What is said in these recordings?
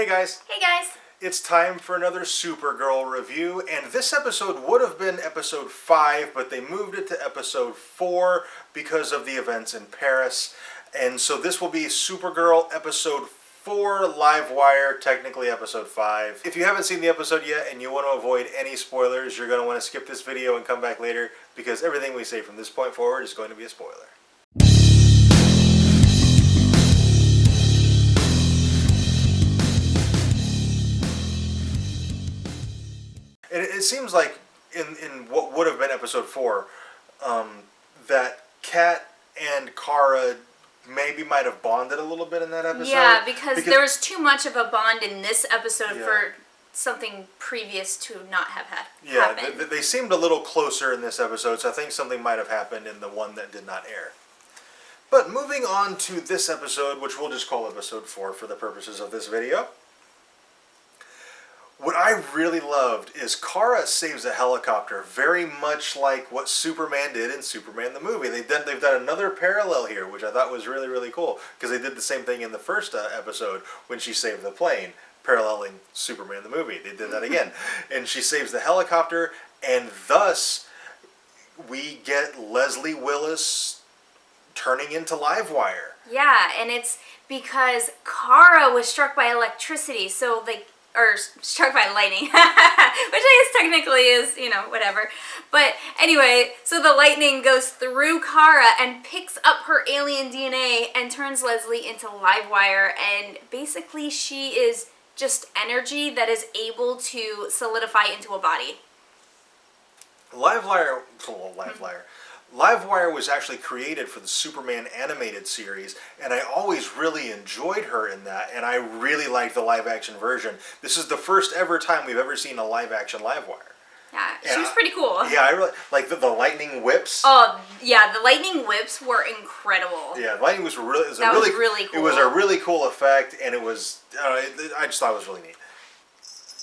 Hey guys. Hey guys. It's time for another Supergirl review, and this episode would have been episode 5, but they moved it to episode 4 because of the events in Paris. And so this will be Supergirl episode 4, Livewire, technically episode 5. If you haven't seen the episode yet and you want to avoid any spoilers, you're going to want to skip this video and come back later, because everything we say from this point forward is going to be a spoiler. It seems like in what would have been episode 4, that Kat and Kara maybe might have bonded a little bit in that episode. Yeah, because there was too much of a bond in this episode for something previous to not have happened. Yeah, they seemed a little closer in this episode, so I think something might have happened in the one that did not air. But moving on to this episode, which we'll just call episode 4 for the purposes of this video. What I really loved is Kara saves a helicopter, very much like what Superman did in Superman the movie. They've done another parallel here, which I thought was really, really cool, because they did the same thing in the first episode when she saved the plane, paralleling Superman the movie. They did that again. And she saves the helicopter, and thus we get Leslie Willis turning into Livewire. Yeah, and it's because Kara was struck by electricity, so or struck by lightning, which I guess technically is, whatever. But anyway, so the lightning goes through Kara and picks up her alien DNA and turns Leslie into Livewire, and basically she is just energy that is able to solidify into a body. Livewire was actually created for the Superman animated series, and I always really enjoyed her in that, and I really liked the live-action version. This is the first ever time we've ever seen a live-action Livewire. Yeah, she was pretty cool. Yeah, I really like the lightning whips. Oh, yeah, the lightning whips were incredible. Yeah, lightning was really cool. It was a really cool effect, and it was I just thought it was really neat.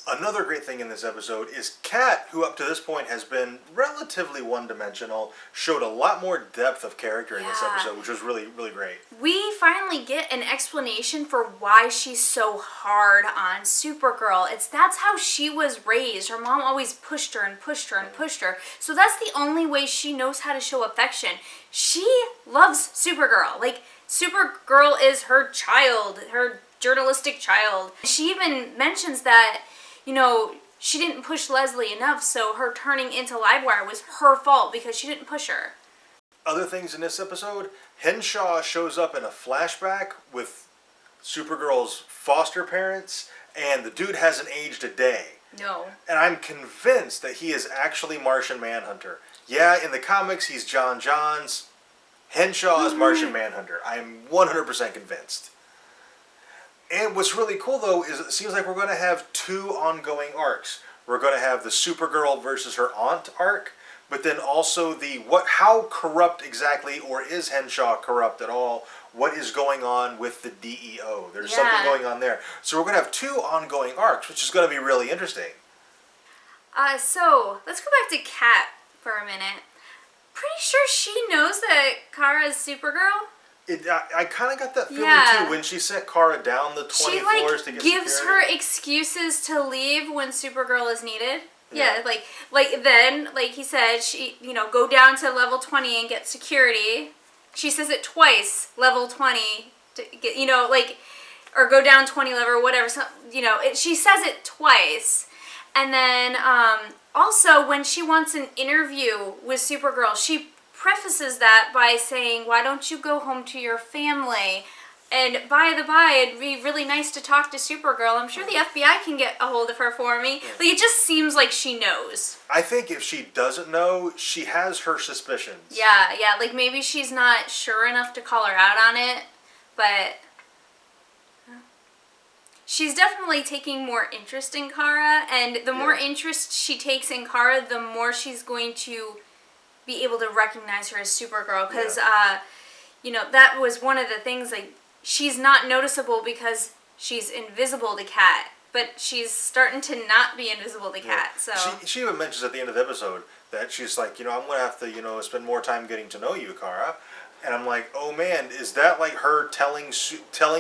Another great thing in this episode is Kat, who up to this point has been relatively one-dimensional, showed a lot more depth of character in this episode, which was really, really great. We finally get an explanation for why she's so hard on Supergirl. That's how she was raised. Her mom always pushed her and pushed her and pushed her. So that's the only way she knows how to show affection. She loves Supergirl. Like, Supergirl is her child, her journalistic child. She even mentions that she didn't push Leslie enough, so her turning into Livewire was her fault because she didn't push her. Other things in this episode, Henshaw shows up in a flashback with Supergirl's foster parents, and the dude hasn't aged a day. No. And I'm convinced that he is actually Martian Manhunter. Yeah, in the comics he's John Johns. Henshaw is Martian Manhunter. I'm 100% convinced. And what's really cool, though, is it seems like we're going to have 2 ongoing arcs. We're going to have the Supergirl versus her aunt arc, but then also how corrupt exactly, or is Henshaw corrupt at all? What is going on with the DEO? There's something going on there. So we're going to have 2 ongoing arcs, which is going to be really interesting. So let's go back to Kat for a minute. Pretty sure she knows that Kara is Supergirl. I kind of got that feeling too when she sent Kara down the 20 floors to get gives security. her excuses to leave when Supergirl is needed. Yeah, like he said, she go down to level 20 and get security. She says it twice, level 20 to get or go down 20 level or whatever. So, she says it twice, and then also when she wants an interview with Supergirl, she prefaces that by saying, "Why don't you go home to your family?" And by the by, it'd be really nice to talk to Supergirl. I'm sure the FBI can get a hold of her for me. Like, it just seems like she knows. I think if she doesn't know, she has her suspicions. Yeah, like maybe she's not sure enough to call her out on it, but she's definitely taking more interest in Kara, and the more interest she takes in Kara, the more she's going to be able to recognize her as Supergirl, because that was one of the things, like, she's not noticeable because she's invisible to Kat, but she's starting to not be invisible to Kat. So she even mentions at the end of the episode that she's like, I'm gonna have to spend more time getting to know you, Kara. And I'm like, oh man, is that like her telling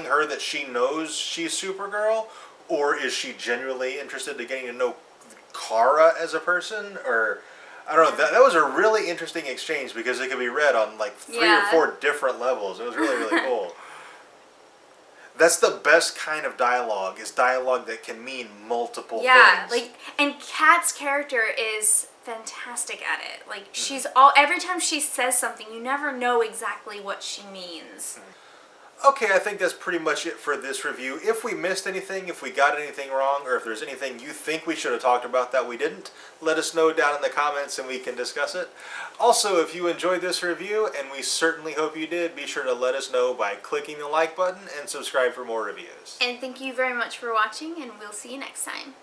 her that she knows she's Supergirl? or is she genuinely interested in getting to know Kara as a person? Or I don't know. That was a really interesting exchange because it could be read on like 3 or 4 different levels. It was really really cool. That's the best kind of dialogue, is dialogue that can mean multiple things. Like, and Kat's character is fantastic at it. Like, she's every time she says something, you never know exactly what she means. Okay, I think that's pretty much it for this review. If we missed anything, if we got anything wrong, or if there's anything you think we should have talked about that we didn't, let us know down in the comments and we can discuss it. Also, if you enjoyed this review, and we certainly hope you did, be sure to let us know by clicking the like button and subscribe for more reviews. And thank you very much for watching, and we'll see you next time.